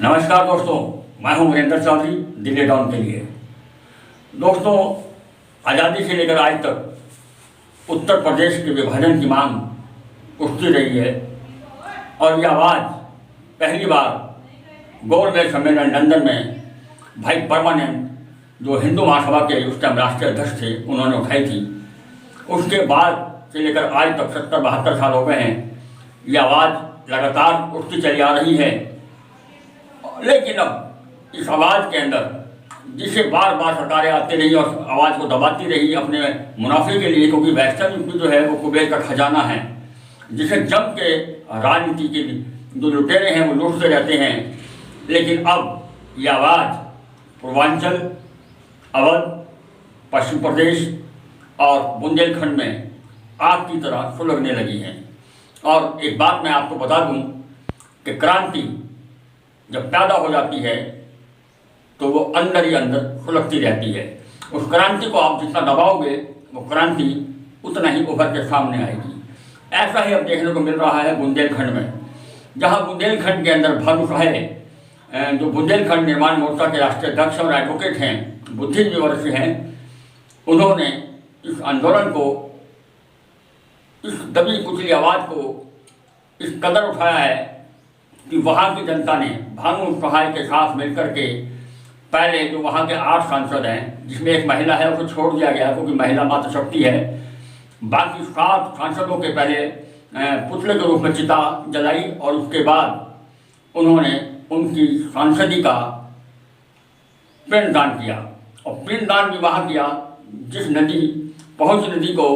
नमस्कार दोस्तों, मैं हूं वीरेंद्र चौधरी दिल्ली डाउन के लिए। दोस्तों, आज़ादी से लेकर आज तक उत्तर प्रदेश के विभाजन की मांग उठती रही है और यह आवाज़ पहली बार गोलमेज सम्मेलन लंदन में भाई परमानेंट, जो हिंदू महासभा के उस टाइम राष्ट्रीय अध्यक्ष थे, उन्होंने उठाई थी। उसके बाद से लेकर आज तक 70-72 साल हो गए हैं, ये आवाज़ लगातार उठती चली आ रही है। लेकिन अब इस आवाज़ के अंदर जिसे बार बार सरकारें आती रही और आवाज़ को दबाती रही अपने मुनाफे के लिए, क्योंकि वेस्टर्न युग जो है वो कुबेर का खजाना है, जिसे जम के राजनीति के जो लुटेरे हैं वो लूटते रहते हैं। लेकिन अब ये आवाज़ पूर्वांचल, अवध, पश्चिम प्रदेश और बुंदेलखंड में आग की तरह सुलगने लगी है। और एक बात मैं आपको बता दूं कि क्रांति जब पैदा हो जाती है तो वो अंदर ही अंदर सुलगती रहती है। उस क्रांति को आप जितना दबाओगे वो क्रांति उतना ही उभर के सामने आएगी। ऐसा ही अब देखने को मिल रहा है बुंदेलखंड में, जहाँ बुंदेलखंड के अंदर भानु साहेब, जो बुंदेलखंड निर्माण मोर्चा के राष्ट्रीय अध्यक्ष और एडवोकेट हैं, बुद्धिजीवी वर्ग से हैं, उन्होंने इस आंदोलन को, इस दबी कुचली आवाज़ को इस कदर उठाया है कि वहाँ की जनता ने भानु सहाय के साथ मिलकर के पहले जो वहाँ के 8 सांसद हैं, जिसमें एक महिला है, उसे छोड़ दिया गया क्योंकि महिला मातृशक्ति है, बाकी 7 सांसदों के पहले पुतले के रूप में चिता जलाई और उसके बाद उन्होंने उनकी सांसदी का पिंडदान किया। और पिंडदान भी वहाँ किया जिस नदी, पहुँच नदी को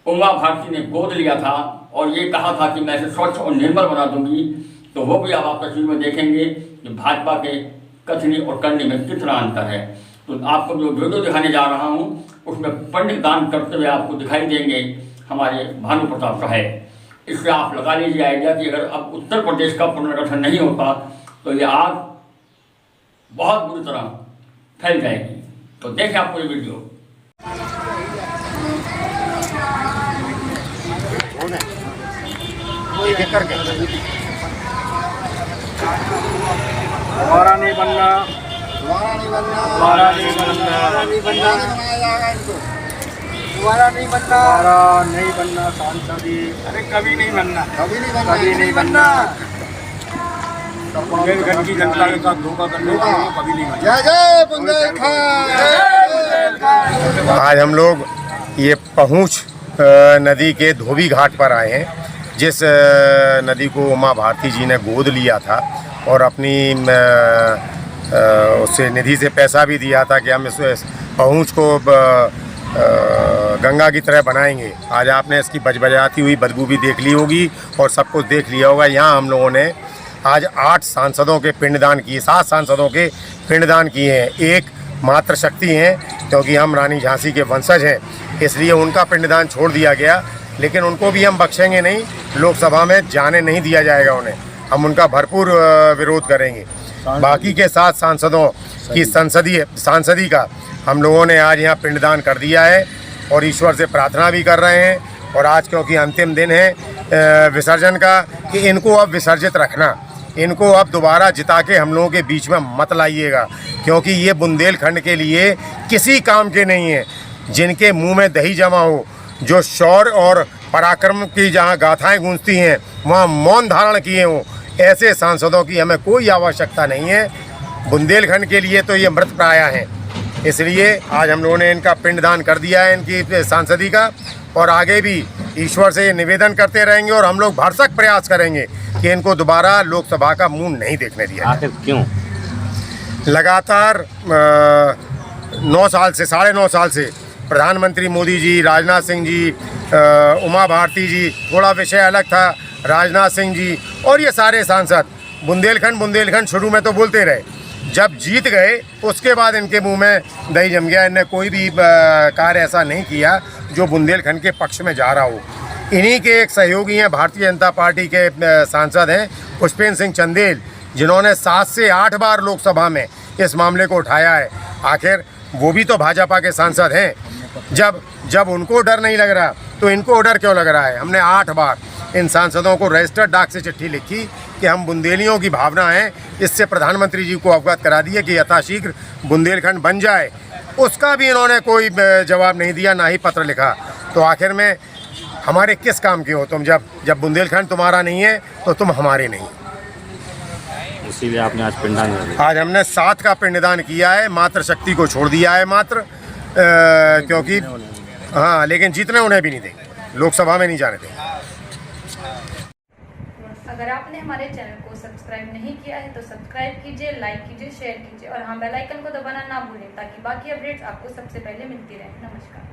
उमा भारती ने गोद लिया था और ये कहा था कि मैं इसे स्वच्छ और निर्मल बना दूंगी। तो वो भी आप तस्वीर में देखेंगे कि भाजपा के कथनी और करनी में कितना अंतर है। तो आपको जो वीडियो दिखाने जा रहा हूँ उसमें पंडित दान करते हुए आपको दिखाई देंगे हमारे भानु प्रताप साहेब। इससे आप लगा लीजिए आइडिया कि अगर अब उत्तर प्रदेश का पुनर्गठन नहीं होता तो ये आग बहुत बुरी तरह फैल जाएगी। तो देखें आपको ये वीडियो। दोबारा नहीं बनना, दोबारा नहीं बनना, दोबारा नहीं बनना, दोबारा नहीं बनना, दोबारा नहीं बनना, दोबारा नहीं बनना सांसदी। अरे कभी नहीं बनना, कभी नहीं बनना, कभी नहीं बनना। बुंदेलखंड की जनता के साथ धोखा करने वालों को कभी नहीं बनना। जय जय बुंदेलखंड, जय बुंदेलखंड। आज हम लोग ये पहुँच नदी के धोबी घाट पर आए हैं, जिस नदी को उमा भारती जी ने गोद लिया था और अपनी उससे निधि से पैसा भी दिया था कि हम इस पहुँच को गंगा की तरह बनाएंगे। आज आपने इसकी बजबजाती हुई बदबू भी देख ली होगी और सब कुछ देख लिया होगा। यहाँ हम लोगों ने आज 8 सांसदों के पिंडदान किए, 7 सांसदों के पिंडदान किए हैं। एक मातृशक्ति हैं क्योंकि हम रानी झांसी के वंशज हैं, इसलिए उनका पिंडदान छोड़ दिया गया, लेकिन उनको भी हम बख्शेंगे नहीं। लोकसभा में जाने नहीं दिया जाएगा उन्हें, हम उनका भरपूर विरोध करेंगे। बाकी के 7 सांसदों की सांसदी का हम लोगों ने आज यहाँ पिंडदान कर दिया है और ईश्वर से प्रार्थना भी कर रहे हैं। और आज क्योंकि अंतिम दिन है विसर्जन का, कि इनको अब विसर्जित रखना, इनको अब दोबारा जिता के हम लोगों के बीच में मत लाइएगा, क्योंकि ये बुंदेलखंड के लिए किसी काम के नहीं है। जिनके मुंह में दही जमा हो, जो शौर्य और पराक्रम की जहाँ गाथाएं गूंजती हैं वहाँ मौन धारण किए हों, ऐसे सांसदों की हमें कोई आवश्यकता नहीं है। बुंदेलखंड के लिए तो ये मृत प्राय हैं, इसलिए आज हम लोगों ने इनका पिंडदान कर दिया है, इनकी सांसदी का। और आगे भी ईश्वर से ये निवेदन करते रहेंगे और हम लोग भरसक प्रयास करेंगे कि इनको दोबारा लोकसभा का मुंह नहीं देखने दिया। आखिर क्यों? लगातार 9 साल से, 9.5 साल से प्रधानमंत्री मोदी जी, राजनाथ सिंह जी, उमा भारती जी, थोड़ा विषय अलग था, राजनाथ सिंह जी और ये सारे सांसद बुंदेलखंड शुरू में तो बोलते रहे, जब जीत गए उसके बाद इनके मुंह में दही जम गया। इनने कोई भी कार्य ऐसा नहीं किया जो बुंदेलखंड के पक्ष में जा रहा हो। इन्हीं के एक सहयोगी हैं, भारतीय जनता पार्टी के सांसद हैं पुष्पेंद्र सिंह चंदेल, जिन्होंने 7 से 8 बार लोकसभा में इस मामले को उठाया है। आखिर वो भी तो भाजपा के सांसद हैं जब उनको डर नहीं लग रहा तो इनको डर क्यों लग रहा है। हमने 8 बार इन सांसदों को रजिस्टर्ड डाक से चिट्ठी लिखी कि हम बुंदेलियों की भावना है, इससे प्रधानमंत्री जी को अवगत करा दिए कि यथाशीघ्र बुंदेलखंड बन जाए। उसका भी इन्होंने कोई जवाब नहीं दिया, ना ही पत्र लिखा। तो आखिर में हमारे किस काम के हो तुम? जब बुंदेलखंड तुम्हारा नहीं है तो तुम हमारे नहीं। इसीलिए आपने आज पिंडदान किया। आज हमने 7 का पिंडदान किया है, मात्र शक्ति को छोड़ दिया है मात्र, क्योंकि हाँ, लेकिन जीतने उन्हें भी नहीं देंगे, लोकसभा में नहीं जाने देंगे। अगर आपने हमारे चैनल को सब्सक्राइब नहीं किया है तो सब्सक्राइब कीजिए, लाइक कीजिए, शेयर कीजिए और हाँ, बेल आइकन को दबाना ना भूलें ताकि बाकी अपडेट्स आपको सबसे पहले मिलती रहे। नमस्कार।